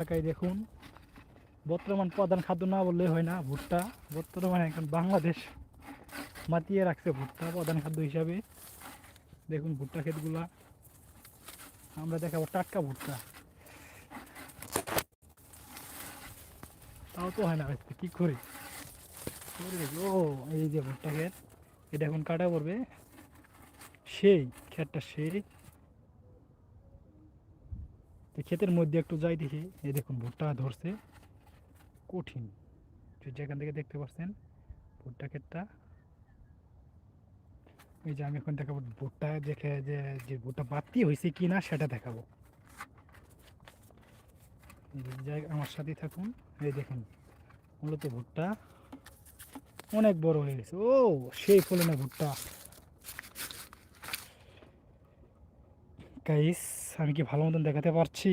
এলাকায় দেখুন, বর্তমান প্রধান খাদ্য না বললে হয় না, ভুট্টা। বর্তমানে এখন বাংলাদেশ মাতিয়ে রাখছে ভুট্টা প্রধান খাদ্য হিসাবে। দেখুন ভুট্টা ক্ষেতগুলা, আমরা দেখাবো টাটকা ভুট্টা। তাও তো হয় না, কি করি। ও, এই যে ভুট্টা ক্ষেত, এটা এখন কাটা পড়বে। সেই ক্ষেতটা সেই, তো ক্ষেতের মধ্যে একটু যাই দেখি। এই দেখুন ভুট্টা ধরছে, কঠিন। যেখান থেকে দেখতে পাচ্ছেন ভুট্টা ক্ষেতটা, এই যে আমি এখন দেখাবো ভুট্টা দেখে যে যে ভুট্টা বাড়তি হয়েছে কি না সেটা দেখাবো। যাই, আমার সাথেই থাকুন। এই দেখুন, মূলত ভুট্টা অনেক বড় হয়ে গেছে। ও, সেই ফলনে ভুট্টা। গাইস, আমি কি ভালো মতন দেখাতে পারছি?